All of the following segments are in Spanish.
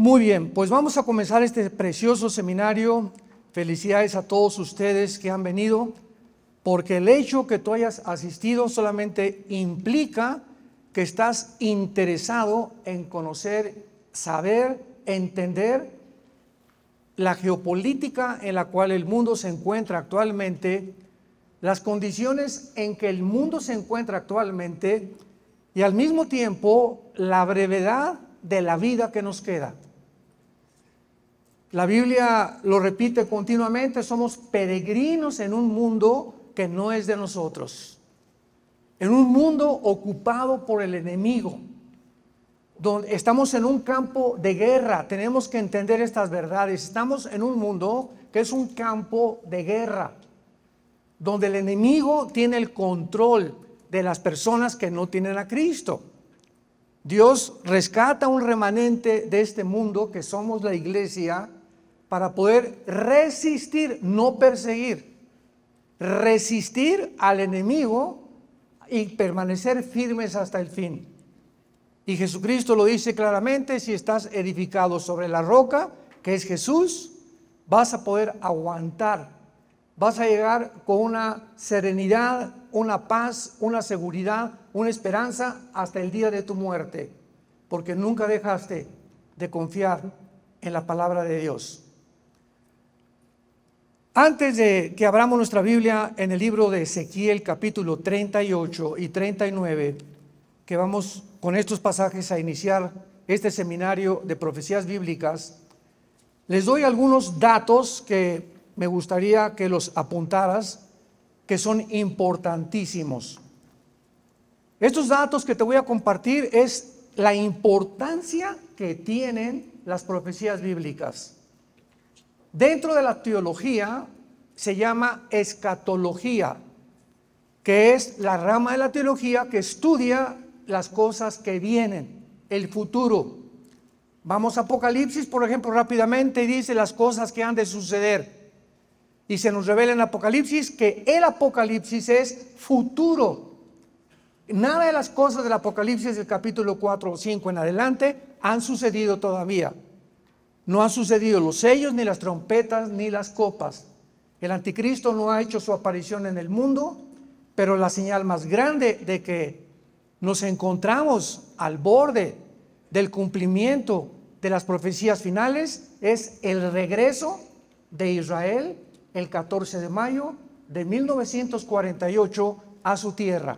Muy bien, pues vamos a comenzar este precioso seminario. Felicidades a todos ustedes que han venido, porque el hecho que tú hayas asistido solamente implica que estás interesado en conocer, saber, entender la geopolítica en la cual el mundo se encuentra actualmente, las condiciones en que el mundo se encuentra actualmente y al mismo tiempo la brevedad de la vida que nos queda. La Biblia lo repite continuamente: somos peregrinos en un mundo que no es de nosotros, en un mundo ocupado por el enemigo, donde estamos en un campo de guerra. Tenemos que entender estas verdades. Estamos en un mundo que es un campo de guerra, donde el enemigo tiene el control de las personas que no tienen a Cristo. Dios rescata un remanente de este mundo, que somos la iglesia, para poder resistir, no perseguir, resistir al enemigo y permanecer firmes hasta el fin. Y Jesucristo lo dice claramente: si estás edificado sobre la roca, que es Jesús, vas a poder aguantar, vas a llegar con una serenidad, una paz, una seguridad, una esperanza hasta el día de tu muerte, porque nunca dejaste de confiar en la palabra de Dios. Antes de que abramos nuestra Biblia en el libro de Ezequiel, capítulo 38 y 39, que vamos con estos pasajes a iniciar este seminario de profecías bíblicas, les doy algunos datos que me gustaría que los apuntaras, que son importantísimos. Estos datos que te voy a compartir es la importancia que tienen las profecías bíblicas. Dentro de la teología se llama escatología, que es la rama de la teología que estudia las cosas que vienen, el futuro. Vamos a Apocalipsis, por ejemplo, rápidamente, y dice las cosas que han de suceder. Y se nos revela en Apocalipsis que el Apocalipsis es futuro. Nada de las cosas del Apocalipsis del capítulo 4 o 5 en adelante han sucedido todavía. No han sucedido los sellos, ni las trompetas, ni las copas. El anticristo no ha hecho su aparición en el mundo, pero la señal más grande de que nos encontramos al borde del cumplimiento de las profecías finales es el regreso de Israel el 14 de mayo de 1948 a su tierra.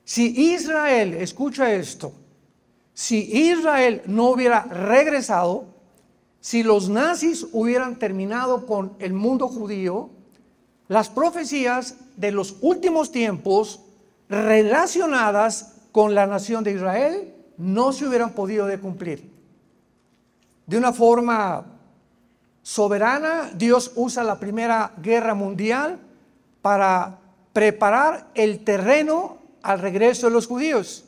Si Israel, escucha esto, si Israel no hubiera regresado, si los nazis hubieran terminado con el mundo judío, las profecías de los últimos tiempos relacionadas con la nación de Israel no se hubieran podido de cumplir. De una forma soberana, Dios usa la Primera Guerra Mundial para preparar el terreno al regreso de los judíos.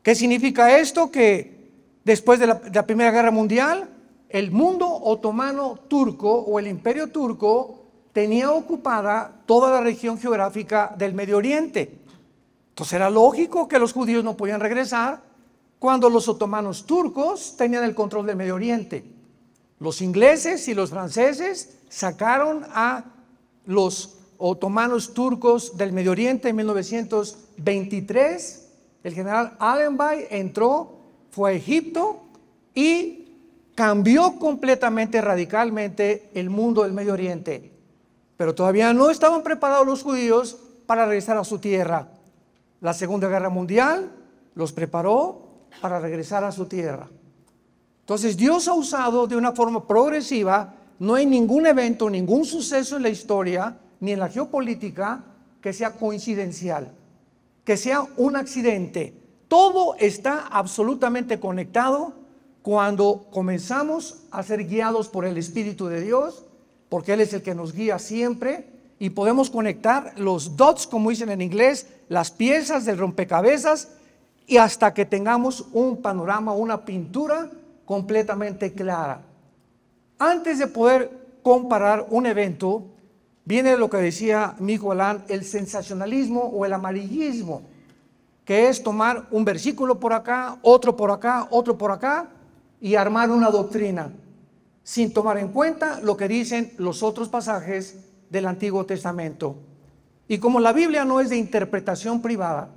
¿Qué significa esto? Que después de la Primera Guerra Mundial, el mundo otomano turco o el imperio turco tenía ocupada toda la región geográfica del Medio Oriente. Entonces era lógico que los judíos no podían regresar cuando los otomanos turcos tenían el control del Medio Oriente. Los ingleses y los franceses sacaron a los otomanos turcos del Medio Oriente en 1923. El general Allenby entró, fue a Egipto y cambió completamente, radicalmente el mundo del Medio Oriente. Pero todavía no estaban preparados los judíos para regresar a su tierra. La Segunda Guerra Mundial los preparó para regresar a su tierra. Entonces Dios ha usado de una forma progresiva. No hay ningún evento, ningún suceso en la historia, ni en la geopolítica, que sea coincidencial, que sea un accidente. Todo está absolutamente conectado cuando comenzamos a ser guiados por el Espíritu de Dios, porque Él es el que nos guía siempre, y podemos conectar los dots, como dicen en inglés, las piezas del rompecabezas, y hasta que tengamos un panorama, una pintura completamente clara. Antes de poder comparar un evento, viene lo que decía Mijo Alán, el sensacionalismo o el amarillismo, que es tomar un versículo por acá, otro por acá, otro por acá, y armar una doctrina sin tomar en cuenta lo que dicen los otros pasajes del Antiguo Testamento. Y como la Biblia no es de interpretación privada,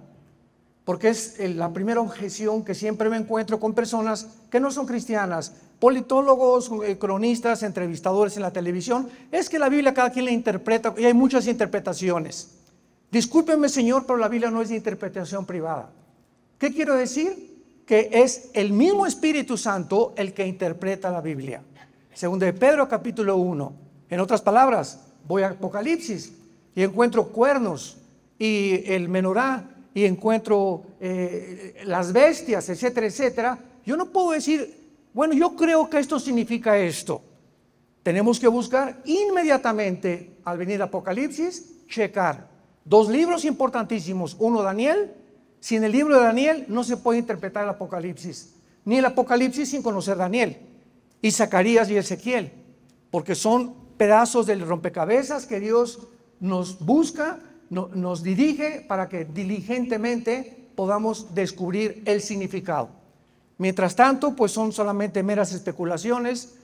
porque es la primera objeción que siempre me encuentro con personas que no son cristianas, politólogos, cronistas, entrevistadores en la televisión, es que la Biblia cada quien la interpreta y hay muchas interpretaciones. Discúlpenme, Señor, pero la Biblia no es de interpretación privada. ¿Qué quiero decir? Que es el mismo Espíritu Santo el que interpreta la Biblia. Segundo de Pedro capítulo 1. En otras palabras, voy a Apocalipsis y encuentro cuernos y el menorá y encuentro las bestias, etcétera, etcétera. Yo no puedo decir, bueno, yo creo que esto significa esto. Tenemos que buscar inmediatamente, al venir Apocalipsis, checar. Dos libros importantísimos. Uno, Daniel. Sin el libro de Daniel no se puede interpretar el Apocalipsis. Ni el Apocalipsis sin conocer Daniel. Y Zacarías y Ezequiel. Porque son pedazos del rompecabezas que Dios nos busca, nos dirige para que diligentemente podamos descubrir el significado. Mientras tanto, pues son solamente meras especulaciones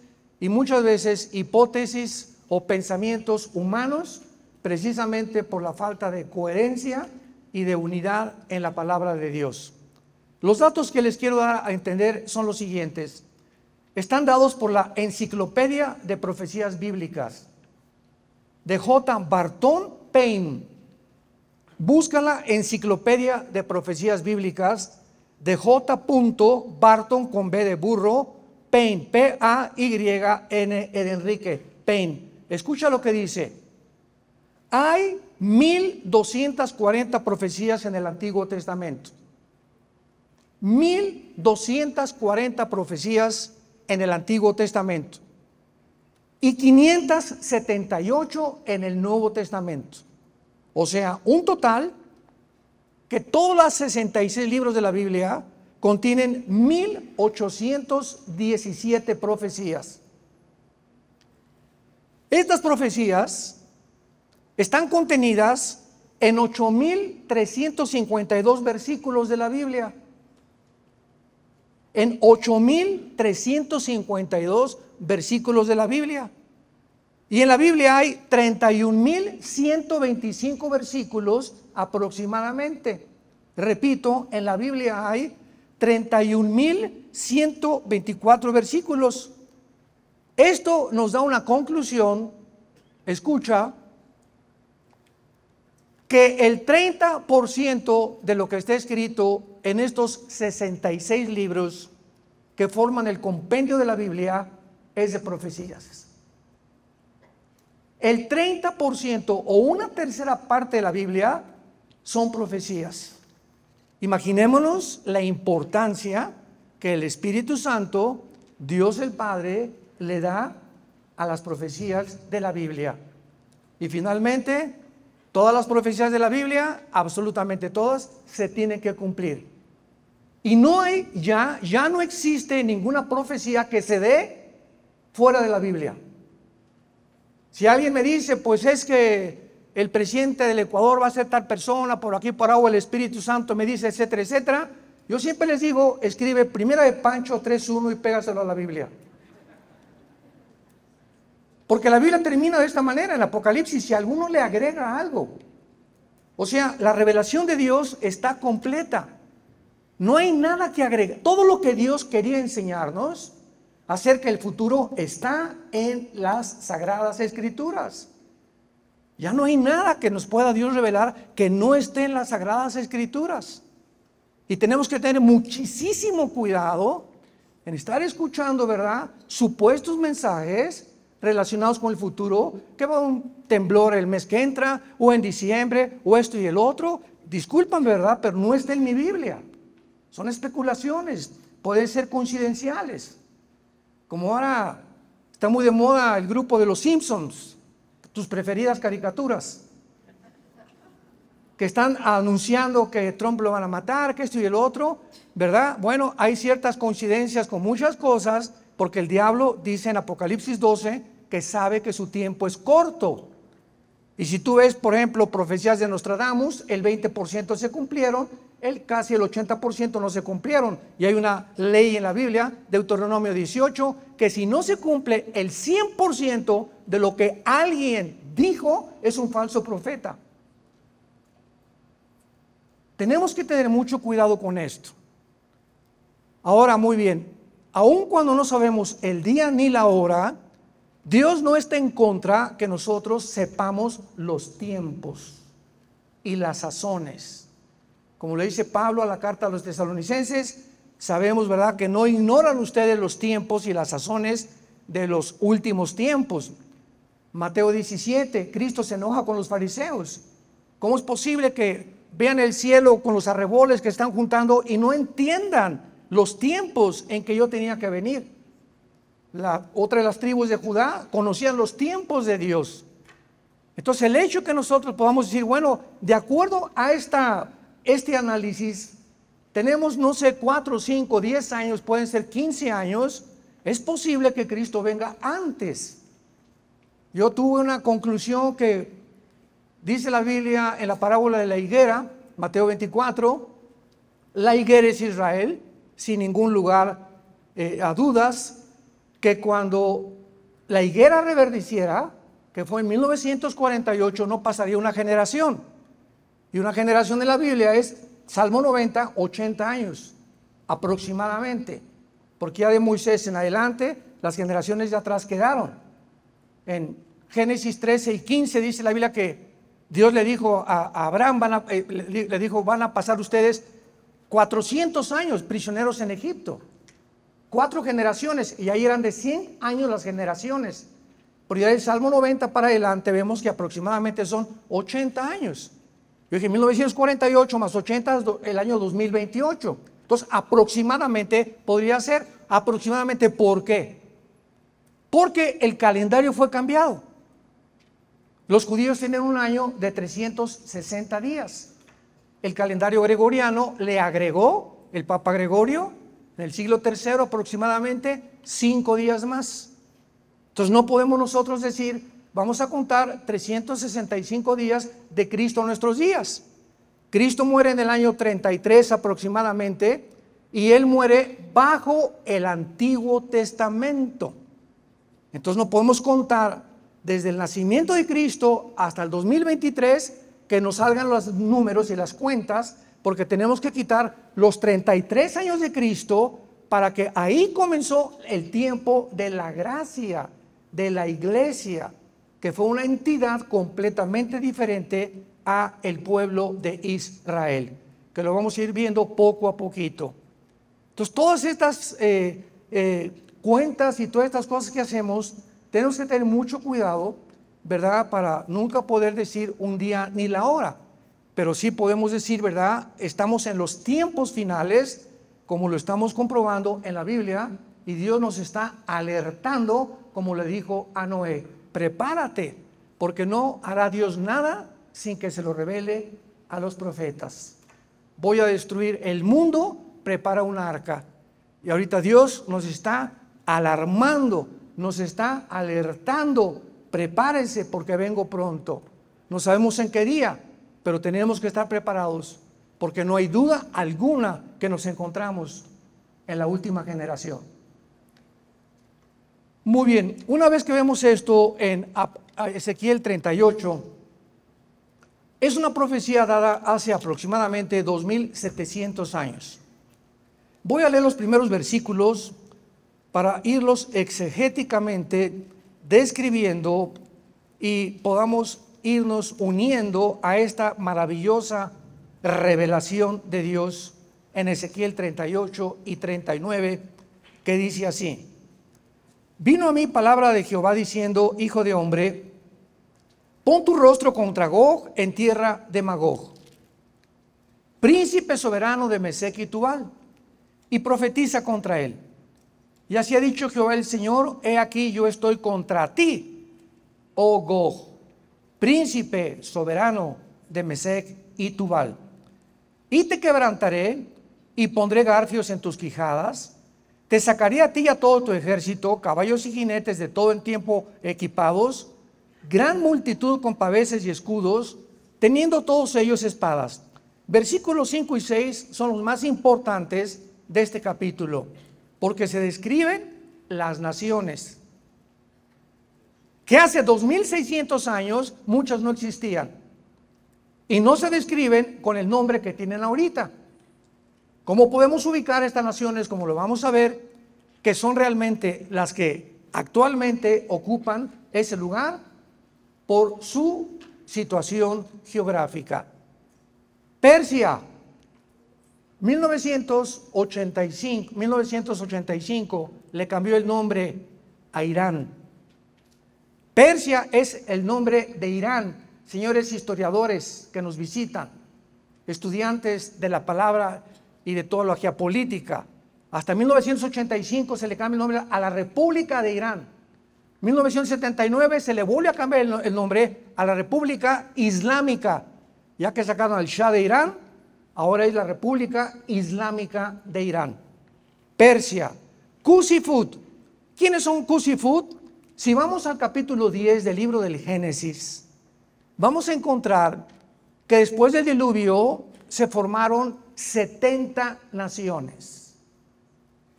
y muchas veces hipótesis o pensamientos humanos, precisamente por la falta de coherencia y de unidad en la palabra de Dios. Los datos que les quiero dar a entender son los siguientes. Están dados por la Enciclopedia de Profecías Bíblicas de J. Barton Payne. Busca la Enciclopedia de Profecías Bíblicas de J. Barton con B de burro, Payne, P-A-Y-N de Enrique, Payne. Escucha lo que dice. Hay 1240 profecías en el Antiguo Testamento. 1240 profecías en el Antiguo Testamento y 578 en el Nuevo Testamento. O sea, un total que todos los 66 libros de la Biblia contienen 1817 profecías. Estas profecías están contenidas en 8352 versículos de la Biblia. En 8352 versículos de la Biblia. Y en la Biblia hay 31.125 versículos aproximadamente. Repito, en la Biblia hay 31.124 versículos. Esto nos da una conclusión, escucha, que el 30% de lo que está escrito en estos 66 libros que forman el compendio de la Biblia es de profecías. El 30% o una tercera parte de la Biblia son profecías. Imaginémonos la importancia que el Espíritu Santo, Dios el Padre, le da a las profecías de la Biblia. Y finalmente, todas las profecías de la Biblia, absolutamente todas, se tienen que cumplir. Y no hay, ya no existe ninguna profecía que se dé fuera de la Biblia. Si alguien me dice, pues es que el presidente del Ecuador va a ser tal persona, por aquí por agua el Espíritu Santo me dice, etcétera, etcétera, yo siempre les digo, escribe Primera de Pancho 3:1 y pégaselo a la Biblia. Porque la Biblia termina de esta manera en Apocalipsis, si alguno le agrega algo. O sea, la revelación de Dios está completa. No hay nada que agregar. Todo lo que Dios quería enseñarnos acerca del futuro está en las Sagradas Escrituras. Ya no hay nada que nos pueda Dios revelar que no esté en las Sagradas Escrituras. Y tenemos que tener muchísimo cuidado en estar escuchando, ¿verdad?, supuestos mensajes relacionados con el futuro, que va a un temblor el mes que entra, o en diciembre, o esto y el otro. Disculpan, ¿verdad?, pero no está en mi Biblia. Son especulaciones, pueden ser coincidenciales. Como ahora está muy de moda el grupo de los Simpsons, tus preferidas caricaturas, que están anunciando que Trump lo van a matar, que esto y el otro, ¿verdad? Bueno, hay ciertas coincidencias con muchas cosas, porque el diablo dice en Apocalipsis 12 que sabe que su tiempo es corto. Y si tú ves, por ejemplo, profecías de Nostradamus, el 20% se cumplieron casi el 80% no se cumplieron. Y hay una ley en la Biblia, Deuteronomio 18, que si no se cumple el 100% de lo que alguien dijo, es un falso profeta. Tenemos que tener mucho cuidado con esto. Ahora, muy bien, aun cuando no sabemos el día ni la hora, Dios no está en contra que nosotros sepamos los tiempos y las sazones. Como le dice Pablo a la carta a los tesalonicenses, sabemos, ¿verdad?, que no ignoran ustedes los tiempos y las sazones de los últimos tiempos. Mateo 17, Cristo se enoja con los fariseos. ¿Cómo es posible que vean el cielo con los arreboles que están juntando y no entiendan los tiempos en que yo tenía que venir? La otra de las tribus de Judá conocían los tiempos de Dios. Entonces el hecho que nosotros podamos decir, bueno, de acuerdo a este análisis, tenemos, no sé, 4, 5, 10 años, pueden ser 15 años, es posible que Cristo venga antes. Yo tuve una conclusión que dice la Biblia en la parábola de la higuera, Mateo 24, la higuera es Israel, sin ningún lugar a dudas, que cuando la higuera reverdeciera, que fue en 1948, no pasaría una generación. Y una generación de la Biblia es, Salmo 90, 80 años aproximadamente, porque ya de Moisés en adelante las generaciones de atrás quedaron. En Génesis 13 y 15 dice la Biblia que Dios le dijo a Abraham, le dijo, van a pasar ustedes 400 años prisioneros en Egipto. 4 generaciones, y ahí eran de 100 años las generaciones. Pero ya del Salmo 90 para adelante vemos que aproximadamente son 80 años. Yo dije 1948 más 80 el año 2028. Entonces aproximadamente podría ser, aproximadamente, ¿por qué? Porque el calendario fue cambiado. Los judíos tienen un año de 360 días. El calendario gregoriano le agregó, el Papa Gregorio, en el siglo III aproximadamente, 5 días más. Entonces no podemos nosotros decir, vamos a contar 365 días de Cristo en nuestros días. Cristo muere en el año 33 aproximadamente, y Él muere bajo el Antiguo Testamento. Entonces no podemos contar desde el nacimiento de Cristo hasta el 2023 que nos salgan los números y las cuentas, porque tenemos que quitar los 33 años de Cristo para que ahí comenzó el tiempo de la gracia, de la iglesia, que fue una entidad completamente diferente a el pueblo de Israel, que lo vamos a ir viendo poco a poquito. Entonces todas estas cuentas y todas estas cosas que hacemos, tenemos que tener mucho cuidado, ¿verdad?, para nunca poder decir un día ni la hora. Pero sí podemos decir, ¿verdad?, estamos en los tiempos finales, como lo estamos comprobando en la Biblia, y Dios nos está alertando, como le dijo a Noé, prepárate, porque no hará Dios nada sin que se lo revele a los profetas. Voy a destruir el mundo, prepara una arca. Y ahorita Dios nos está alarmando, nos está alertando, prepárense porque vengo pronto. No sabemos en qué día, pero tenemos que estar preparados, porque no hay duda alguna que nos encontramos en la última generación. Muy bien, una vez que vemos esto en Ezequiel 38, es una profecía dada hace aproximadamente 2700 años. Voy a leer los primeros versículos para irlos exegéticamente describiendo y podamos irnos uniendo a esta maravillosa revelación de Dios en Ezequiel 38 y 39, que dice así: vino a mí palabra de Jehová diciendo, hijo de hombre, pon tu rostro contra Gog en tierra de Magog, príncipe soberano de Mesec y Tubal, y profetiza contra él. Y así ha dicho Jehová el Señor, he aquí yo estoy contra ti, oh Gog, príncipe soberano de Mesec y Tubal, y te quebrantaré y pondré garfios en tus quijadas, te sacaré a ti y a todo tu ejército, caballos y jinetes de todo el tiempo equipados, gran multitud con paveses y escudos, teniendo todos ellos espadas. Versículos 5 y 6 son los más importantes de este capítulo, porque se describen las naciones, que hace 2600 años muchas no existían, y no se describen con el nombre que tienen ahorita. ¿Cómo podemos ubicar estas naciones? Como lo vamos a ver, que son realmente las que actualmente ocupan ese lugar por su situación geográfica. Persia, 1985 le cambió el nombre a Irán. Persia es el nombre de Irán. Señores historiadores que nos visitan, estudiantes de la palabra y de toda la geopolítica, hasta 1985 se le cambia el nombre a la República de Irán. 1979 se le vuelve a cambiar el nombre a la República Islámica, ya que sacaron al Shah de Irán, ahora es la República Islámica de Irán. Persia, Cusifut. ¿Quiénes son Cusifut? Si vamos al capítulo 10 del libro del Génesis, vamos a encontrar que después del diluvio se formaron 70 naciones.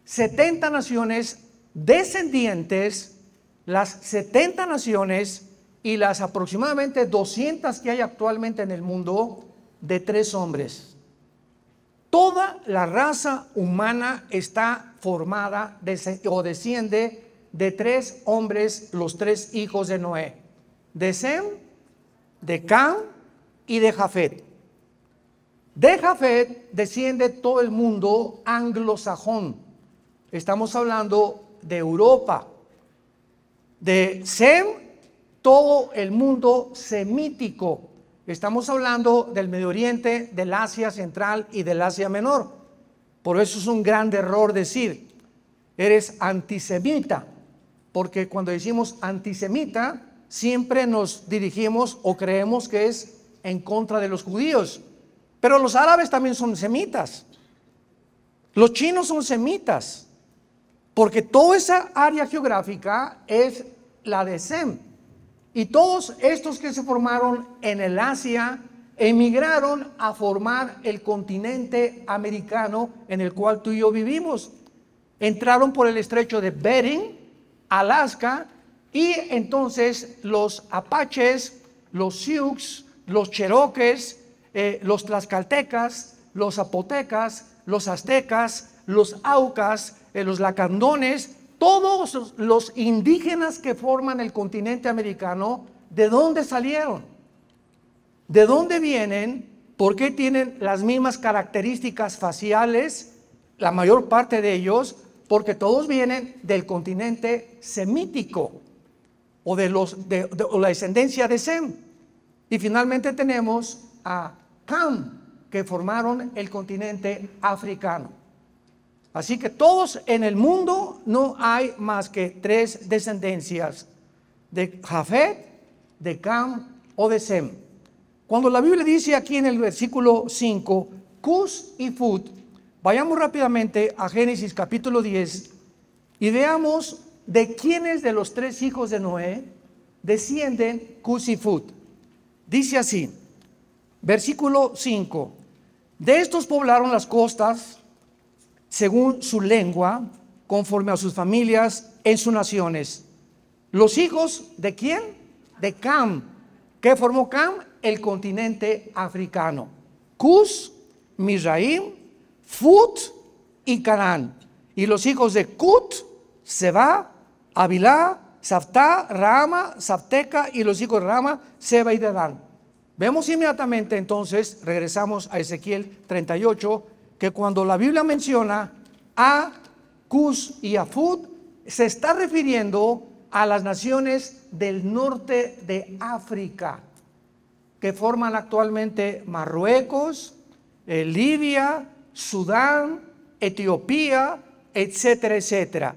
70 naciones descendientes, las 70 naciones y las aproximadamente 200 que hay actualmente en el mundo, de 3 hombres. Toda la raza humana está formada o desciende de 3 hombres, los 3 hijos de Noé, de Sem, de Cam y de Jafet. De Jafet desciende todo el mundo anglosajón. Estamos hablando de Europa. De Sem, todo el mundo semítico. Estamos hablando del Medio Oriente, del Asia Central y del Asia Menor. Por eso es un gran error decir, eres antisemita, porque cuando decimos antisemita, siempre nos dirigimos o creemos que es en contra de los judíos. Pero los árabes también son semitas. Los chinos son semitas, porque toda esa área geográfica es la de Sem. Y todos estos que se formaron en el Asia emigraron a formar el continente americano en el cual tú y yo vivimos. Entraron por el estrecho de Bering, Alaska, y entonces los apaches, los sioux, los cherokees, los tlaxcaltecas, los zapotecas, los aztecas, los aucas, los lacandones, todos los indígenas que forman el continente americano, ¿de dónde salieron? ¿De dónde vienen? ¿Por qué tienen las mismas características faciales? La mayor parte de ellos, porque todos vienen del continente semítico o de la descendencia de Sem. Y finalmente tenemos a Cam, que formaron el continente africano. Así que todos en el mundo no hay más que 3 descendencias, de Jafet, de Cam o de Sem. Cuando la Biblia dice aquí en el versículo 5, Cus y Fut, vayamos rápidamente a Génesis capítulo 10 y veamos de quiénes de los 3 hijos de Noé descienden Cus y Fut. Dice así, versículo 5, de estos poblaron las costas según su lengua, conforme a sus familias, en sus naciones. Los hijos ¿de quién? De Cam. ¿Qué formó Cam? El continente africano. Cus, Mizraim, Fut y Canaán. Y los hijos de Cut, Seba, Avilá, Saftá, Raama, Sapteca, y los hijos de Raama, Seba y Dedán. Vemos inmediatamente entonces, regresamos a Ezequiel 38, que cuando la Biblia menciona a Cus y a Fut, se está refiriendo a las naciones del norte de África, que forman actualmente Marruecos, Libia, Sudán, Etiopía, etcétera, etcétera.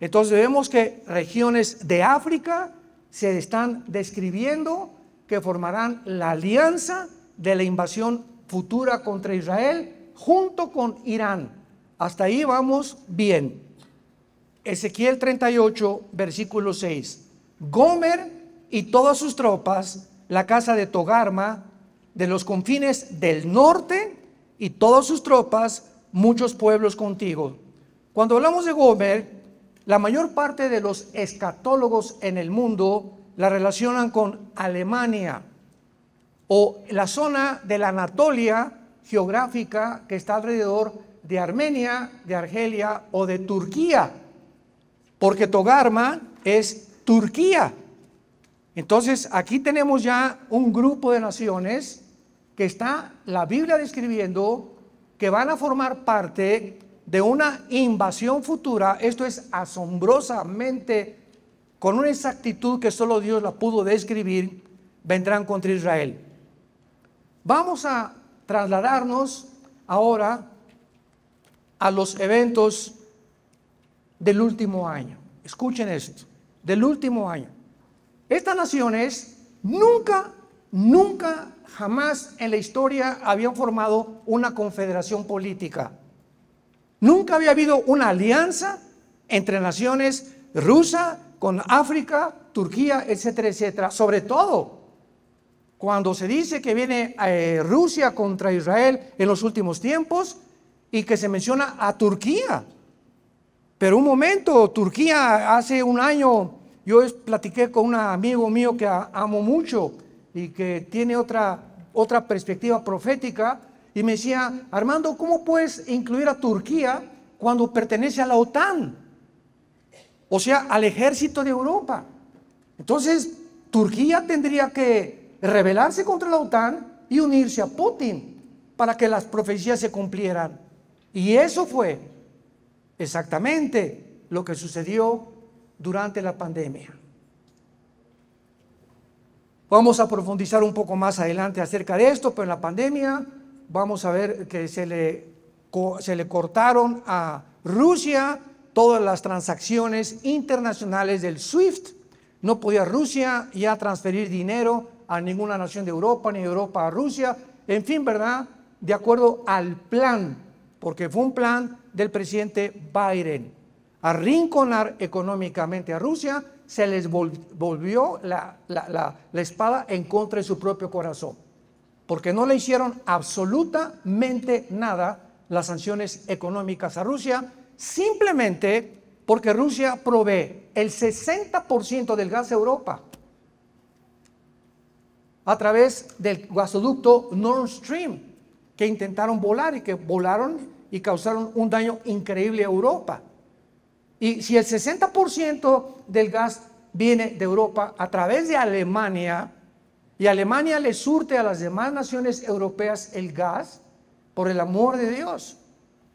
Entonces vemos que regiones de África se están describiendo que formarán la alianza de la invasión futura contra Israel junto con Irán. Hasta ahí vamos bien. Ezequiel 38, versículo 6. Gomer y todas sus tropas, la casa de Togarma, de los confines del norte y todas sus tropas, muchos pueblos contigo. Cuando hablamos de Gomer, la mayor parte de los escatólogos en el mundo la relacionan con Alemania o la zona de la Anatolia geográfica que está alrededor de Armenia, de Argelia o de Turquía, porque Togarma es Turquía. Entonces aquí tenemos ya un grupo de naciones que está la Biblia describiendo que van a formar parte de una invasión futura. Esto es asombrosamente, con una exactitud que solo Dios la pudo describir, vendrán contra Israel. Vamos a trasladarnos ahora a los eventos del último año. Escuchen esto, del último año. Estas naciones nunca, jamás en la historia habían formado una confederación política. Nunca había habido una alianza entre naciones, Rusia con África, Turquía, etcétera, etcétera. Sobre todo cuando se dice que viene Rusia contra Israel en los últimos tiempos y que se menciona a Turquía. Pero un momento, Turquía hace un año, yo platiqué con un amigo mío que amo mucho y que tiene otra perspectiva profética, y me decía: Armando, ¿cómo puedes incluir a Turquía cuando pertenece a la OTAN? O sea, al ejército de Europa. Entonces, Turquía tendría que rebelarse contra la OTAN y unirse a Putin para que las profecías se cumplieran. Y eso fue exactamente lo que sucedió durante la pandemia. Vamos a profundizar un poco más adelante acerca de esto, pero en la pandemia vamos a ver que se le cortaron a Rusia todas las transacciones internacionales del SWIFT. No podía Rusia ya transferir dinero a ninguna nación de Europa, ni Europa a Rusia. En fin, ¿verdad? De acuerdo al plan, porque fue un plan del presidente Biden, arrinconar económicamente a Rusia. Se les volvió la espada en contra de su propio corazón, porque no le hicieron absolutamente nada las sanciones económicas a Rusia, simplemente porque Rusia provee el 60% del gas a Europa a través del gasoducto Nord Stream, que intentaron volar y que volaron y causaron un daño increíble a Europa. Y si el 60% del gas viene de Europa a través de Alemania, y Alemania le surte a las demás naciones europeas el gas, por el amor de Dios,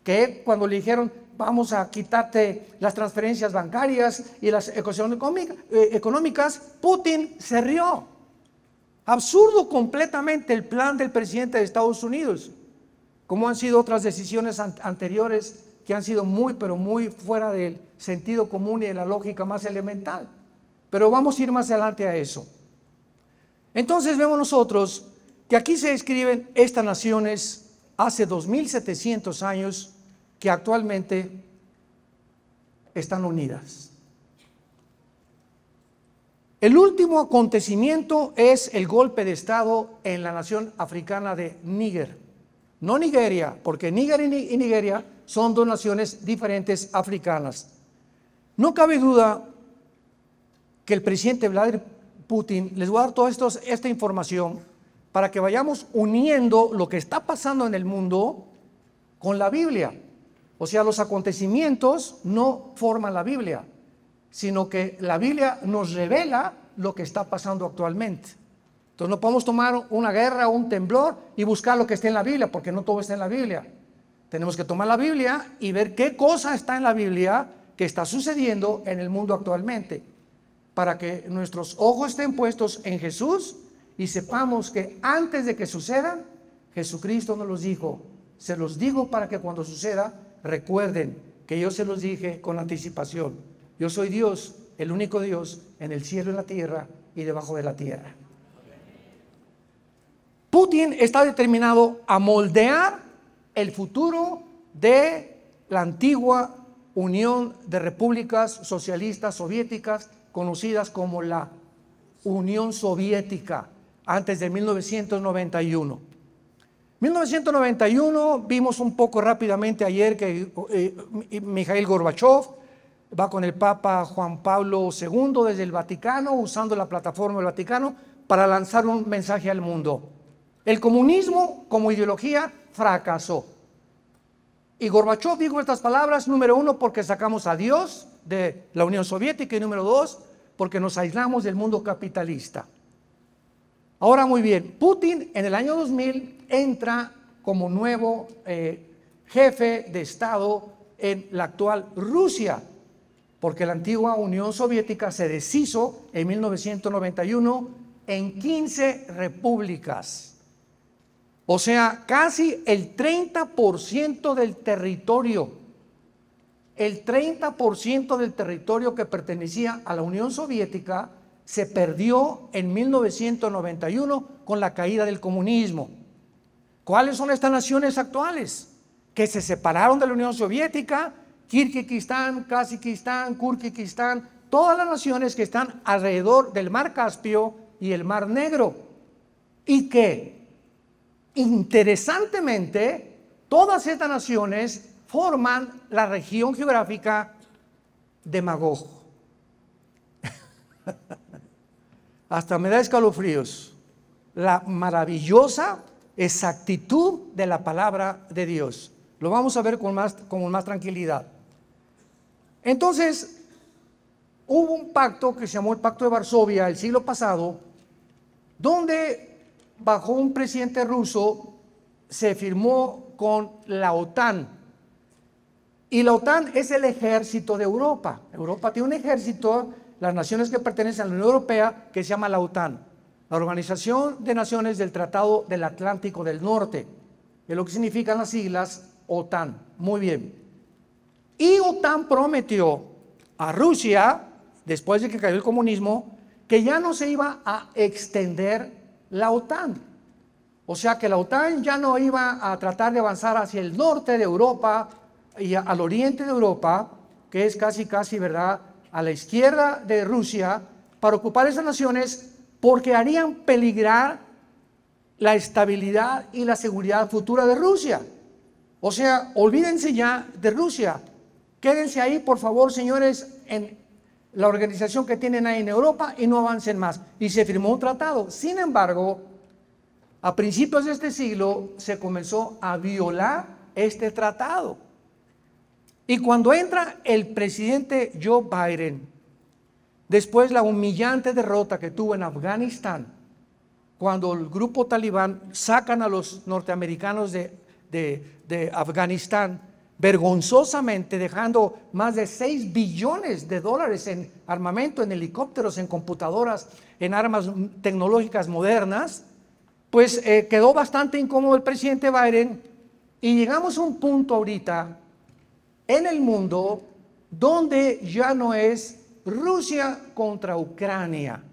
que cuando le dijeron: vamos a quitarte las transferencias bancarias y las económicas, Putin se rió. Absurdo completamente el plan del presidente de Estados Unidos, como han sido otras decisiones anteriores que han sido muy, pero muy fuera del sentido común y de la lógica más elemental. Pero vamos a ir más adelante a eso. Entonces vemos nosotros que aquí se describen estas naciones hace 2700 años que actualmente están unidas. El último acontecimiento es el golpe de estado en la nación africana de Níger. No Nigeria, porque Níger y Nigeria son dos naciones diferentes africanas. No cabe duda que el presidente Vladimir Putin, les voy a dar toda esta información para que vayamos uniendo lo que está pasando en el mundo con la Biblia. O sea, los acontecimientos no forman la Biblia, sino que la Biblia nos revela lo que está pasando actualmente. Entonces no podemos tomar una guerra o un temblor y buscar lo que esté en la Biblia, porque no todo está en la Biblia. Tenemos que tomar la Biblia y ver qué cosa está en la Biblia que está sucediendo en el mundo actualmente, para que nuestros ojos estén puestos en Jesús y sepamos que antes de que sucedan, Jesucristo nos los dijo: se los digo para que cuando suceda recuerden que yo se los dije con anticipación. Yo soy Dios, el único Dios en el cielo, en la tierra y debajo de la tierra. Putin está determinado a moldear el futuro de la antigua Unión de Repúblicas Socialistas Soviéticas, conocidas como la Unión Soviética. antes de 1991. 1991 vimos un poco rápidamente ayer que Mikhail Gorbachev va con el Papa Juan Pablo II desde el Vaticano, usando la plataforma del Vaticano para lanzar un mensaje al mundo. El comunismo como ideología fracasó. Y Gorbachev dijo estas palabras: número uno, porque sacamos a Dios de la Unión Soviética, y número dos, porque nos aislamos del mundo capitalista. Ahora, muy bien, Putin en el año 2000 entra como nuevo jefe de Estado en la actual Rusia, porque la antigua Unión Soviética se deshizo en 1991 en 15 repúblicas. O sea, casi el 30% del territorio. El 30% del territorio que pertenecía a la Unión Soviética se perdió en 1991 con la caída del comunismo. ¿Cuáles son estas naciones actuales que se separaron de la Unión Soviética? Kirguistán, Kazajistán, Kirguistán, todas las naciones que están alrededor del Mar Caspio y el Mar Negro, y que interesantemente todas estas naciones forman la región geográfica de Magog. Hasta me da escalofríos la maravillosa exactitud de la palabra de Dios. Lo vamos a ver con más tranquilidad. Entonces, hubo un pacto que se llamó el Pacto de Varsovia el siglo pasado, donde bajo un presidente ruso se firmó con la OTAN. Y la OTAN es el ejército de Europa. Europa tiene un ejército, las naciones que pertenecen a la Unión Europea, que se llama la OTAN, la Organización de Naciones del Tratado del Atlántico del Norte, que es lo que significan las siglas OTAN. Muy bien. Y OTAN prometió a Rusia, después de que cayó el comunismo, que ya no se iba a extender la OTAN. O sea que la OTAN ya no iba a tratar de avanzar hacia el norte de Europa y al oriente de Europa, que es casi, ¿verdad?, a la izquierda de Rusia, para ocupar esas naciones, porque harían peligrar la estabilidad y la seguridad futura de Rusia. O sea, olvídense ya de Rusia. Quédense ahí, por favor, señores, en la organización que tienen ahí en Europa, y no avancen más. Y se firmó un tratado. Sin embargo, a principios de este siglo se comenzó a violar este tratado. Y cuando entra el presidente Joe Biden, después la humillante derrota que tuvo en Afganistán, cuando el grupo talibán sacan a los norteamericanos de Afganistán, vergonzosamente dejando más de 6 billones de dólares en armamento, en helicópteros, en computadoras, en armas tecnológicas modernas, pues quedó bastante incómodo el presidente Biden, y llegamos a un punto ahorita en el mundo donde ya no es Rusia contra Ucrania.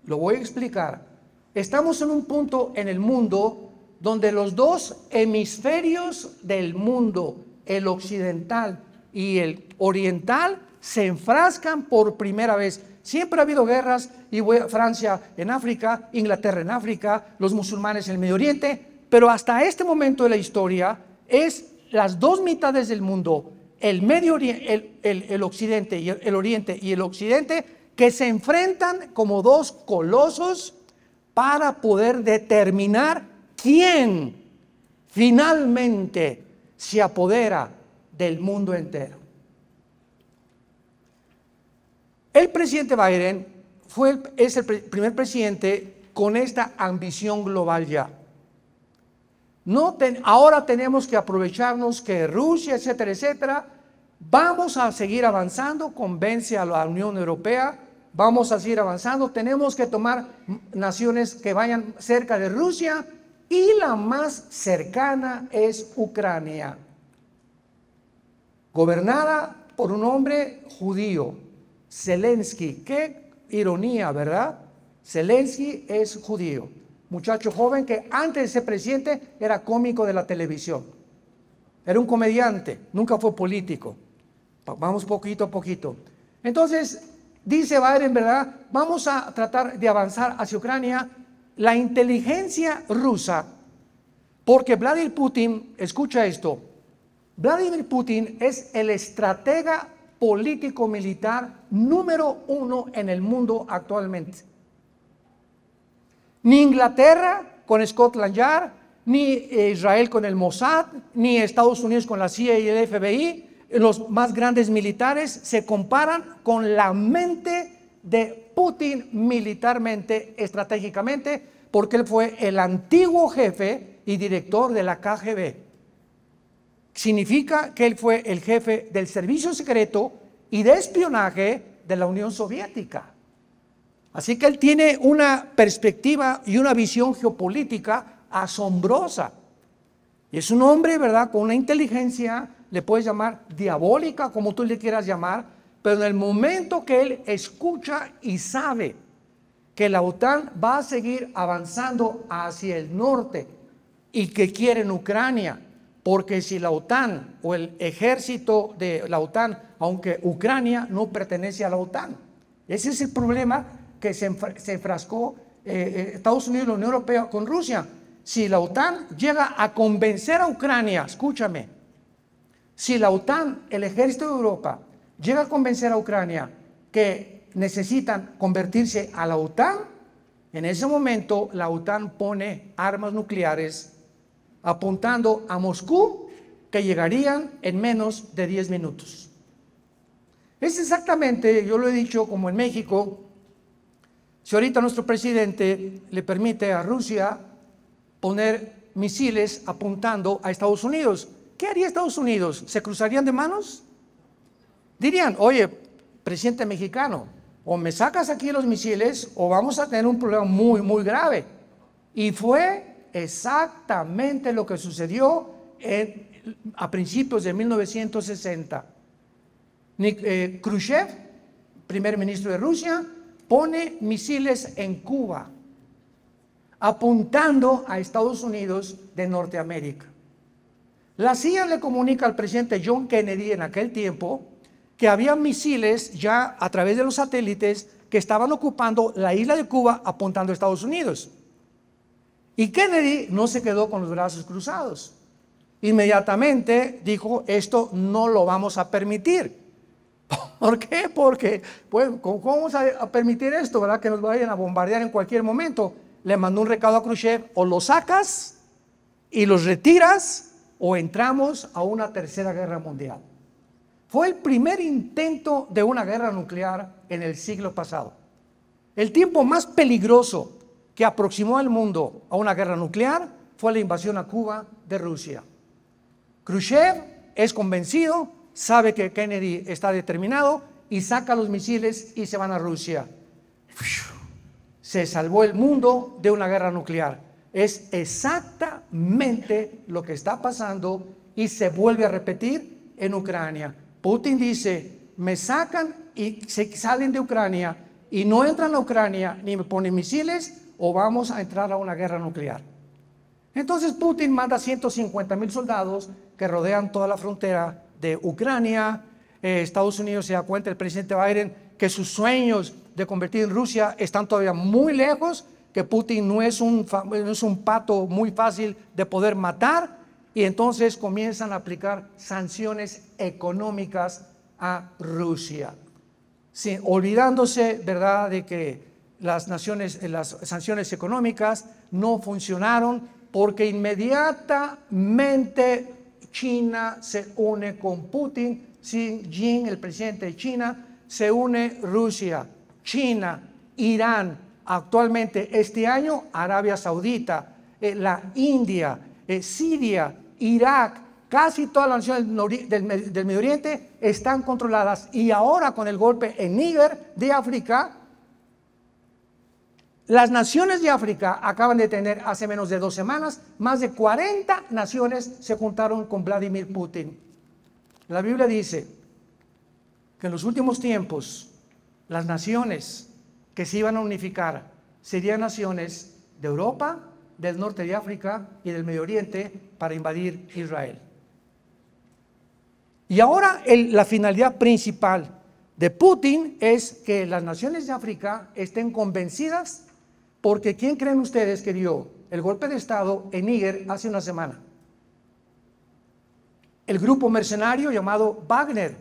Lo voy a explicar. Estamos en un punto en el mundo donde los dos hemisferios del mundo, el occidental y el oriental, se enfrascan por primera vez. Siempre ha habido guerras, y Francia en África, Inglaterra en África, los musulmanes en el Medio Oriente, pero hasta este momento de la historia es las dos mitades del mundo, el Medio Oriente, el occidente y el oriente y el occidente, que se enfrentan como dos colosos para poder determinar quién finalmente se apodera del mundo entero. El presidente Biden es el primer presidente con esta ambición global ya. Ahora tenemos que aprovecharnos que Rusia, etcétera, etcétera, vamos a seguir avanzando, convence a la Unión Europea, vamos a seguir avanzando, tenemos que tomar naciones que vayan cerca de Rusia, y la más cercana es Ucrania, gobernada por un hombre judío, Zelensky. Qué ironía, ¿verdad? Zelensky es judío, muchacho joven que antes de ser presidente era cómico de la televisión, era un comediante, nunca fue político. Vamos poquito a poquito. Entonces dice Biden, ¿verdad?, vamos a tratar de avanzar hacia Ucrania, la inteligencia rusa, porque Vladimir Putin, escucha esto, Vladimir Putin es el estratega político-militar número 1 en el mundo actualmente. Ni Inglaterra con Scotland Yard, ni Israel con el Mossad, ni Estados Unidos con la CIA y el FBI, los más grandes militares se comparan con la mente de Putin militarmente, estratégicamente, porque él fue el antiguo jefe y director de la KGB. Significa que él fue el jefe del servicio secreto y de espionaje de la Unión Soviética. Así que él tiene una perspectiva y una visión geopolítica asombrosa. Y es un hombre, ¿verdad?, con una inteligencia, le puedes llamar diabólica, como tú le quieras llamar, pero en el momento que él escucha y sabe que la OTAN va a seguir avanzando hacia el norte y que quiere en Ucrania, porque si la OTAN o el ejército de la OTAN, aunque Ucrania no pertenece a la OTAN, ese es el problema que se enfrascó Estados Unidos y la Unión Europea con Rusia. Si la OTAN llega a convencer a Ucrania, escúchame, si la OTAN, el ejército de Europa, llega a convencer a Ucrania que necesitan convertirse a la OTAN, en ese momento la OTAN pone armas nucleares apuntando a Moscú, que llegarían en menos de 10 minutos. Es exactamente, yo lo he dicho, como en México, si ahorita nuestro presidente le permite a Rusia poner misiles apuntando a Estados Unidos, ¿qué haría Estados Unidos? ¿Se cruzarían de manos? Dirían, oye, presidente mexicano, o me sacas aquí los misiles o vamos a tener un problema muy, muy grave. Y fue exactamente lo que sucedió a principios de 1960. Khrushchev, primer ministro de Rusia, pone misiles en Cuba, apuntando a Estados Unidos de Norteamérica. La CIA le comunica al presidente John Kennedy en aquel tiempo que había misiles ya a través de los satélites que estaban ocupando la isla de Cuba apuntando a Estados Unidos. Y Kennedy no se quedó con los brazos cruzados. Inmediatamente dijo, esto no lo vamos a permitir. ¿Por qué? Porque, pues, ¿cómo vamos a permitir esto, verdad? Que nos vayan a bombardear en cualquier momento. Le mandó un recado a Khrushchev, o lo sacas y los retiras, o entramos a una tercera guerra mundial. Fue el primer intento de una guerra nuclear en el siglo pasado. El tiempo más peligroso que aproximó al mundo a una guerra nuclear fue la invasión a Cuba de Rusia. Khrushchev es convencido, sabe que Kennedy está determinado y saca los misiles y se van a Rusia. Se salvó el mundo de una guerra nuclear. Es exactamente lo que está pasando y se vuelve a repetir en Ucrania. Putin dice, me sacan y se salen de Ucrania y no entran a Ucrania ni me ponen misiles o vamos a entrar a una guerra nuclear. Entonces Putin manda 150,000 soldados que rodean toda la frontera de Ucrania. Estados Unidos se da cuenta, el presidente Biden, que sus sueños de convertir en Rusia están todavía muy lejos, que Putin no es un pato muy fácil de poder matar, y entonces comienzan a aplicar sanciones económicas a Rusia, olvidándose, ¿verdad?, de que las sanciones económicas no funcionaron, porque inmediatamente China se une con Putin. Xi Jinping, el presidente de China, se une Rusia, China, Irán, actualmente este año Arabia Saudita, la India, Siria, Irak, casi todas las naciones del Medio Oriente están controladas. Y ahora con el golpe en Níger de África, las naciones de África acaban de tener hace menos de 2 semanas, más de 40 naciones se juntaron con Vladimir Putin. La Biblia dice que en los últimos tiempos las naciones que se iban a unificar serían naciones de Europa, del norte de África y del Medio Oriente para invadir Israel. Y ahora la finalidad principal de Putin es que las naciones de África estén convencidas Porque ¿quién creen ustedes que dio el golpe de Estado en Níger hace una semana? El grupo mercenario llamado Wagner,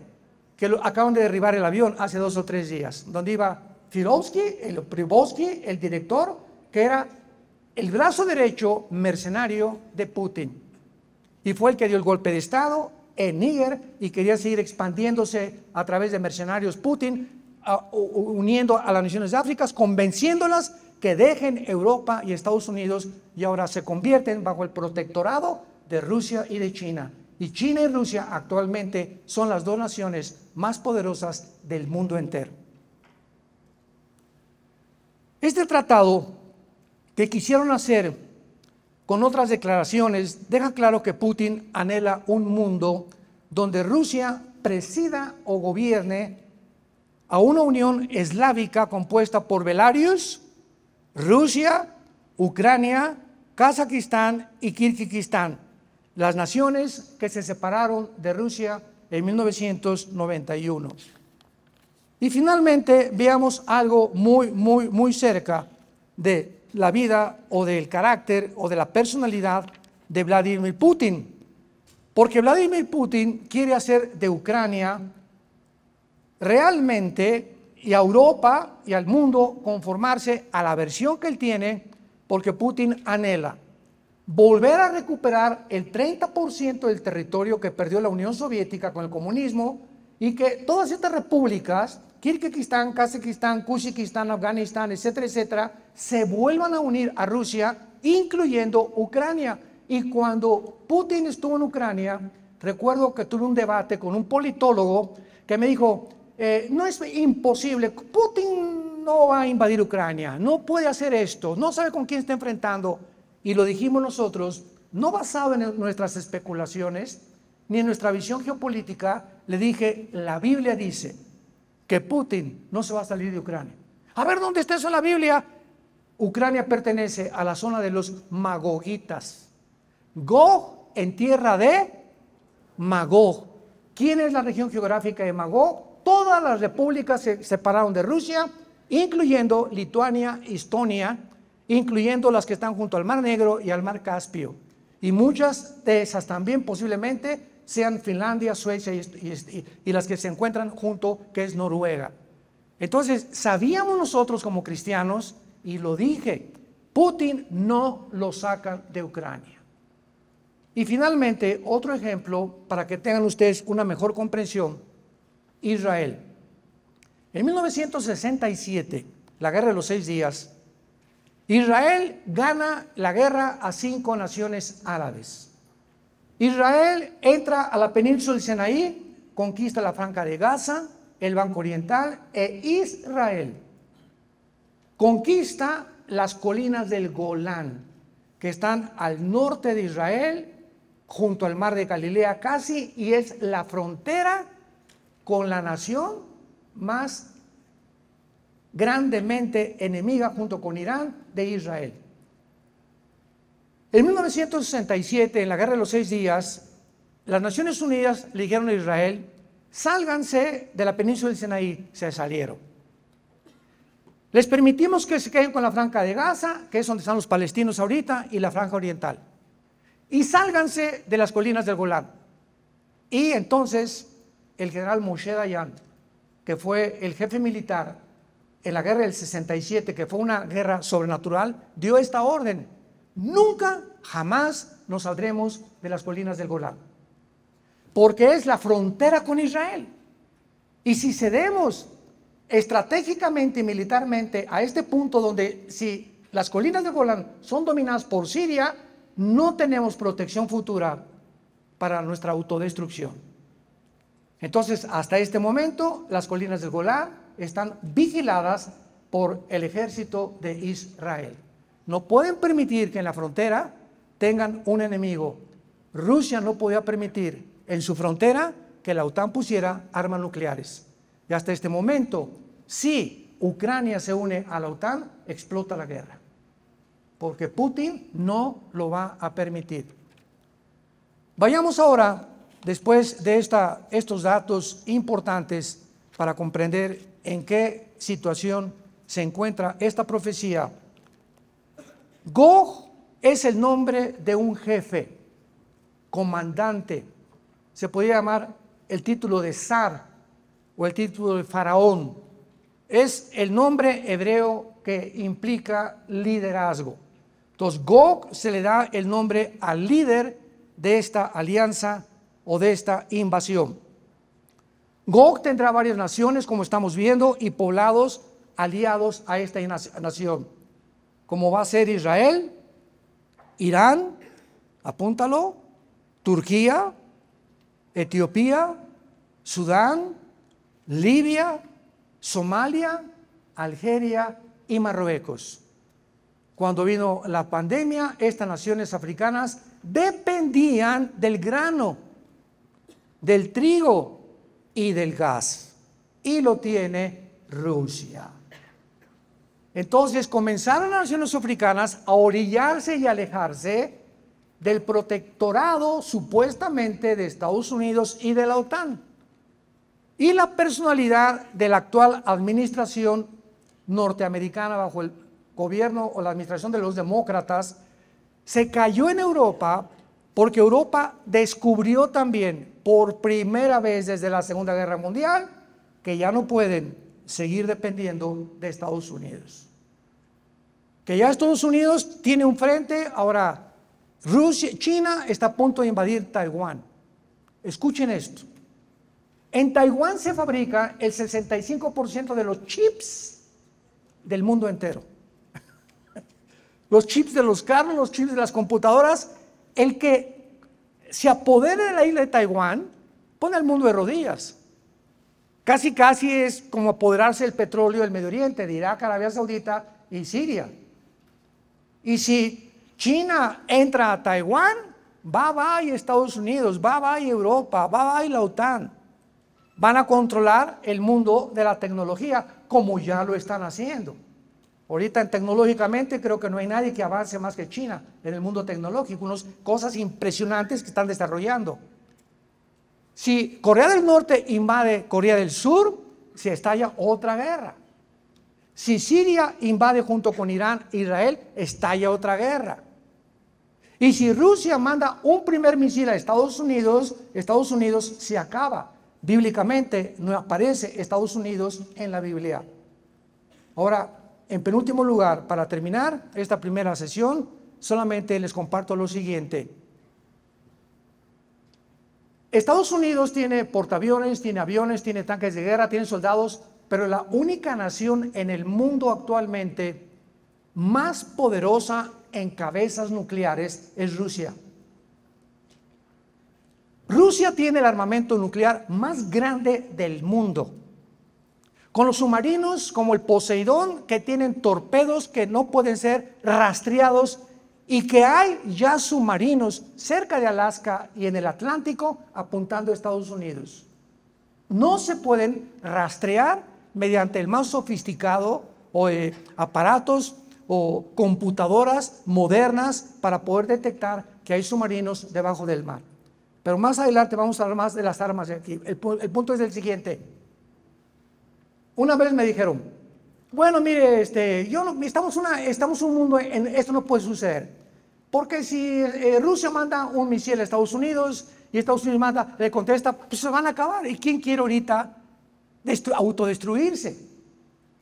que acaban de derribar el avión hace 2 o 3 días, donde iba Prigozhin, el director, que era el brazo derecho mercenario de Putin. Y fue el que dio el golpe de Estado en Níger y quería seguir expandiéndose a través de mercenarios Putin, uniendo a las naciones de África, convenciéndolas que dejen Europa y Estados Unidos y ahora se convierten bajo el protectorado de Rusia y de China. Y China y Rusia actualmente son las 2 naciones más poderosas del mundo entero. Este tratado que quisieron hacer con otras declaraciones deja claro que Putin anhela un mundo donde Rusia presida o gobierne a una unión eslávica compuesta por Belarus, Rusia, Ucrania, Kazajistán y Kirguistán, las naciones que se separaron de Rusia en 1991. Y finalmente veamos algo muy cerca de la vida o del carácter o de la personalidad de Vladimir Putin. Porque Vladimir Putin quiere hacer de Ucrania realmente, y a Europa y al mundo, conformarse a la versión que él tiene, porque Putin anhela volver a recuperar el 30% del territorio que perdió la Unión Soviética con el comunismo, y que todas estas repúblicas, Kirguistán, Kazajistán, Kuzbekistán, Afganistán, etcétera, etcétera, se vuelvan a unir a Rusia, incluyendo Ucrania. Y cuando Putin estuvo en Ucrania, recuerdo que tuve un debate con un politólogo que me dijo, no es imposible, Putin no va a invadir Ucrania, no puede hacer esto, no sabe con quién está enfrentando. Y lo dijimos nosotros, no basado en nuestras especulaciones, ni en nuestra visión geopolítica. Le dije, la Biblia dice que Putin no se va a salir de Ucrania. A ver, ¿dónde está eso en la Biblia? Ucrania pertenece a la zona de los magogitas. Gog en tierra de Magog. ¿Quién es la región geográfica de Magog? Todas las repúblicas se separaron de Rusia, incluyendo Lituania, Estonia, incluyendo las que están junto al Mar Negro y al Mar Caspio. Y muchas de esas también posiblemente sean Finlandia, Suecia y las que se encuentran junto, que es Noruega. Entonces, sabíamos nosotros como cristianos, y lo dije, Putin no lo saca de Ucrania. Y finalmente, otro ejemplo para que tengan ustedes una mejor comprensión, Israel. En 1967, la guerra de los 6 días, Israel gana la guerra a 5 naciones árabes. Israel entra a la península del Sinaí, conquista la Franja de Gaza, el Banco Oriental, e Israel conquista las colinas del Golán, que están al norte de Israel, junto al mar de Galilea casi, y es la frontera con la nación más grandemente enemiga, junto con Irán, de Israel. En 1967, en la Guerra de los 6 días, las Naciones Unidas le dijeron a Israel, sálganse de la península del Sinaí. Se salieron. Les permitimos que se queden con la Franja de Gaza, que es donde están los palestinos ahorita, y la Franja Oriental. Y sálganse de las colinas del Golán. Y entonces el general Moshe Dayan, que fue el jefe militar en la guerra del 67, que fue una guerra sobrenatural, dio esta orden: nunca, jamás nos saldremos de las colinas del Golán, porque es la frontera con Israel. Y si cedemos estratégicamente y militarmente a este punto, donde si las colinas del Golán son dominadas por Siria, no tenemos protección futura para nuestra autodestrucción. Entonces, hasta este momento, las colinas del Golán están vigiladas por el ejército de Israel. No pueden permitir que en la frontera tengan un enemigo. Rusia no podía permitir en su frontera que la OTAN pusiera armas nucleares. Y hasta este momento, si Ucrania se une a la OTAN, explota la guerra, porque Putin no lo va a permitir. Vayamos ahora, después de estos datos importantes, para comprender en qué situación se encuentra esta profecía, Gog es el nombre de un jefe, comandante. Se podría llamar el título de zar o el título de faraón. Es el nombre hebreo que implica liderazgo. Entonces, Gog se le da el nombre al líder de esta alianza o de esta invasión. Gog tendrá varias naciones, como estamos viendo, y poblados aliados a esta nación, como va a ser Israel, Irán, apúntalo, Turquía, Etiopía, Sudán, Libia, Somalia, Algeria y Marruecos. Cuando vino la pandemia, estas naciones africanas dependían del grano, del trigo y del gas, y lo tiene Rusia. Entonces comenzaron las naciones africanas a orillarse y alejarse del protectorado supuestamente de Estados Unidos y de la OTAN. Y la personalidad de la actual administración norteamericana bajo el gobierno o la administración de los demócratas se cayó en Europa, porque Europa descubrió también por primera vez desde la Segunda Guerra Mundial que ya no pueden seguir dependiendo de Estados Unidos. Que ya Estados Unidos tiene un frente. Ahora China está a punto de invadir Taiwán. Escuchen esto. En Taiwán se fabrica el 65% de los chips del mundo entero. Los chips de los carros, los chips de las computadoras. El que se apodere de la isla de Taiwán pone al mundo de rodillas. Casi es como apoderarse del petróleo del Medio Oriente, de Irak, Arabia Saudita y Siria. Y si China entra a Taiwán, va y Estados Unidos, va y Europa, va y la OTAN. Van a controlar el mundo de la tecnología, como ya lo están haciendo. Ahorita tecnológicamente creo que no hay nadie que avance más que China en el mundo tecnológico, unas cosas impresionantes que están desarrollando. Si Corea del Norte invade Corea del Sur, se estalla otra guerra. Si Siria invade junto con Irán, Israel, estalla otra guerra. Y si Rusia manda un primer misil a Estados Unidos se acaba. Bíblicamente no aparece Estados Unidos en la Biblia. Ahora, en penúltimo lugar, para terminar esta primera sesión, solamente les comparto lo siguiente. Estados Unidos tiene portaaviones, tiene aviones, tiene tanques de guerra, tiene soldados, pero la única nación en el mundo actualmente más poderosa en cabezas nucleares es Rusia. Rusia tiene el armamento nuclear más grande del mundo, con los submarinos como el Poseidón, que tienen torpedos que no pueden ser rastreados, y que hay ya submarinos cerca de Alaska y en el Atlántico apuntando a Estados Unidos. No se pueden rastrear mediante el más sofisticado o aparatos o computadoras modernas para poder detectar que hay submarinos debajo del mar. Pero más adelante vamos a hablar más de las armas de aquí. El punto es el siguiente. Una vez me dijeron, bueno, mire, estamos en un mundo, esto no puede suceder. Porque si Rusia manda un misil a Estados Unidos y Estados Unidos le contesta, pues se van a acabar. ¿Y quién quiere ahorita autodestruirse?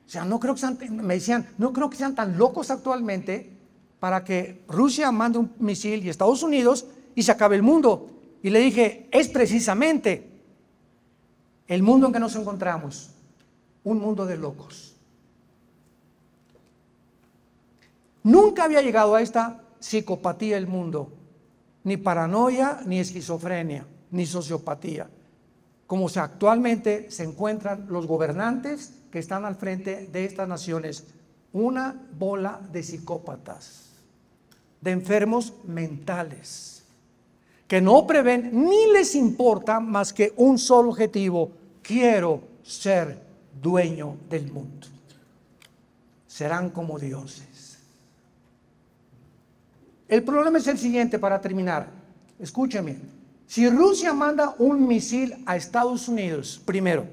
O sea, no creo que sean tan locos actualmente para que Rusia mande un misil y Estados Unidos y se acabe el mundo. Y le dije, es precisamente el mundo en que nos encontramos, un mundo de locos. Nunca había llegado a esta psicopatía el mundo, ni paranoia, ni esquizofrenia, ni sociopatía, como actualmente se encuentran los gobernantes que están al frente de estas naciones, una bola de psicópatas, de enfermos mentales, que no prevén ni les importa más que un solo objetivo: quiero ser dueño del mundo. Serán como dioses. El problema es el siguiente para terminar. Escúcheme. Si Rusia manda un misil a Estados Unidos, primero,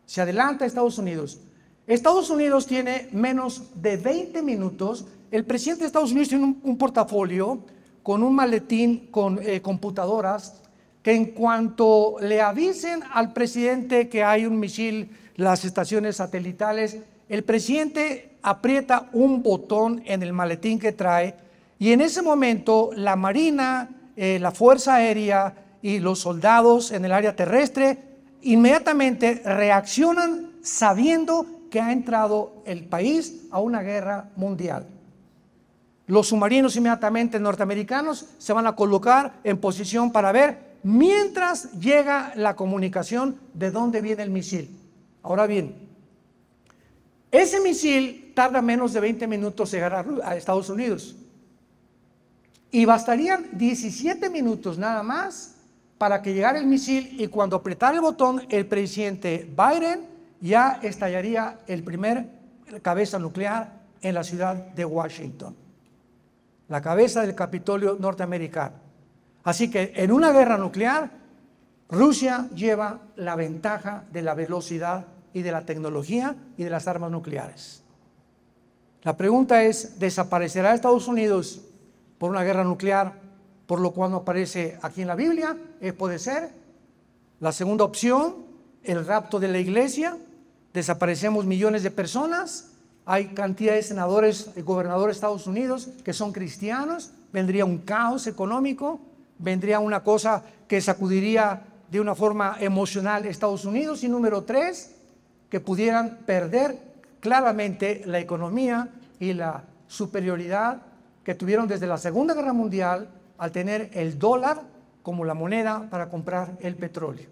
se adelanta a Estados Unidos, Estados Unidos tiene menos de 20 minutos. El presidente de Estados Unidos tiene un portafolio con un maletín con computadoras que en cuanto le avisen al presidente que hay un misil, las estaciones satelitales, el presidente aprieta un botón en el maletín que trae y en ese momento la Marina, la Fuerza Aérea y los soldados en el área terrestre inmediatamente reaccionan sabiendo que ha entrado el país a una guerra mundial. Los submarinos inmediatamente norteamericanos se van a colocar en posición para ver mientras llega la comunicación de dónde viene el misil. Ahora bien, ese misil tarda menos de 20 minutos en llegar a Estados Unidos y bastarían 17 minutos nada más para que llegara el misil y cuando apretara el botón el presidente Biden ya estallaría el primer cabeza nuclear en la ciudad de Washington, la cabeza del Capitolio norteamericano. Así que en una guerra nuclear, Rusia lleva la ventaja de la velocidad y de la tecnología y de las armas nucleares. La pregunta es, ¿desaparecerá Estados Unidos por una guerra nuclear, por lo cual no aparece aquí en la Biblia? Puede ser. La segunda opción, el rapto de la iglesia, desaparecemos millones de personas, hay cantidad de senadores y gobernadores de Estados Unidos que son cristianos, vendría un caos económico, vendría una cosa que sacudiría de una forma emocional a Estados Unidos. Y número 3, que pudieran perder claramente la economía y la superioridad que tuvieron desde la Segunda Guerra Mundial al tener el dólar como la moneda para comprar el petróleo.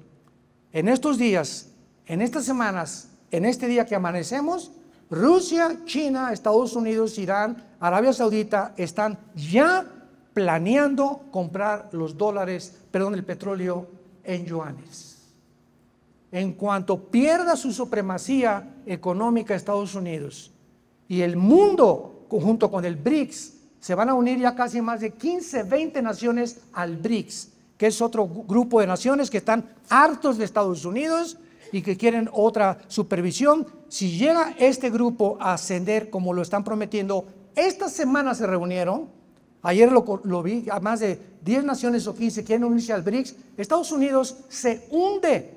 En estos días, en estas semanas, en este día que amanecemos, Rusia, China, Estados Unidos, Irán, Arabia Saudita están ya planeando comprar el petróleo en yuanes. En cuanto pierda su supremacía económica Estados Unidos y el mundo, junto con el BRICS, se van a unir ya casi más de 15, 20 naciones al BRICS, que es otro grupo de naciones que están hartos de Estados Unidos y que quieren otra supervisión. Si llega este grupo a ascender como lo están prometiendo, esta semana se reunieron, ayer lo vi, a más de 10 naciones o 15 quieren unirse al BRICS. Estados Unidos se hunde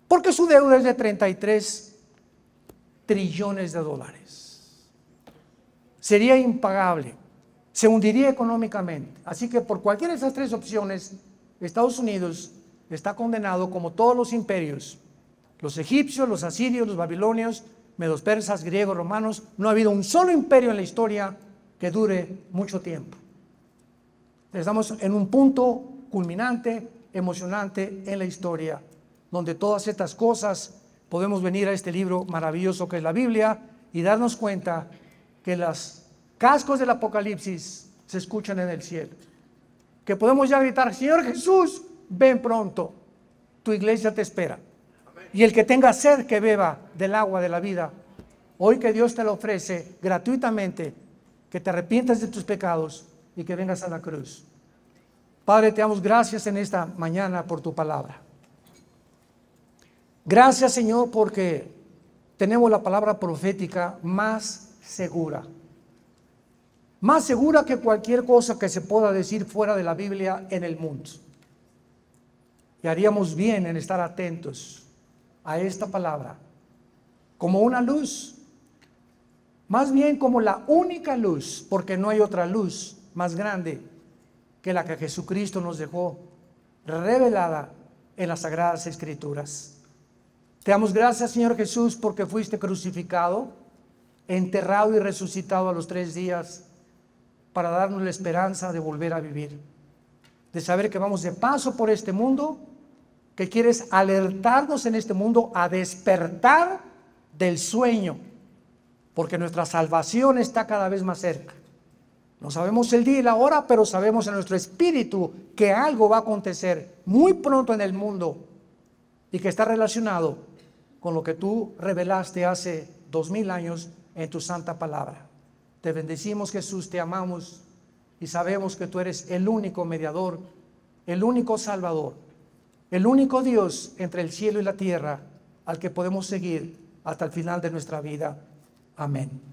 porque su deuda es de 33 trillones de dólares. Sería impagable, se hundiría económicamente. Así que por cualquiera de esas 3 opciones, Estados Unidos está condenado como todos los imperios, los egipcios, los asirios, los babilonios, medos persas, griegos, romanos. No ha habido un solo imperio en la historia que dure mucho tiempo. Estamos en un punto culminante, emocionante en la historia, donde todas estas cosas podemos venir a este libro maravilloso que es la Biblia y darnos cuenta que los cascos del Apocalipsis se escuchan en el cielo, que podemos ya gritar: Señor Jesús, ven pronto, tu iglesia te espera. Y el que tenga sed, que beba del agua de la vida. Hoy que Dios te lo ofrece gratuitamente, que te arrepientas de tus pecados y que vengas a la cruz. Padre, te damos gracias en esta mañana por tu palabra. Gracias, Señor, porque tenemos la palabra profética más segura que cualquier cosa que se pueda decir fuera de la Biblia en el mundo. Y haríamos bien en estar atentos a esta palabra como una luz, más bien como la única luz, porque no hay otra luz más grande que la que Jesucristo nos dejó revelada en las Sagradas Escrituras. Te damos gracias, Señor Jesús, porque fuiste crucificado, enterrado y resucitado a los 3 días para darnos la esperanza de volver a vivir, de saber que vamos de paso por este mundo, que quieres alertarnos en este mundo a despertar del sueño, porque nuestra salvación está cada vez más cerca. No sabemos el día y la hora, pero sabemos en nuestro espíritu que algo va a acontecer muy pronto en el mundo y que está relacionado con lo que tú revelaste hace 2000 años en tu santa palabra. Te bendecimos, Jesús, te amamos y sabemos que tú eres el único mediador, el único salvador, el único Dios entre el cielo y la tierra al que podemos seguir hasta el final de nuestra vida. Amén.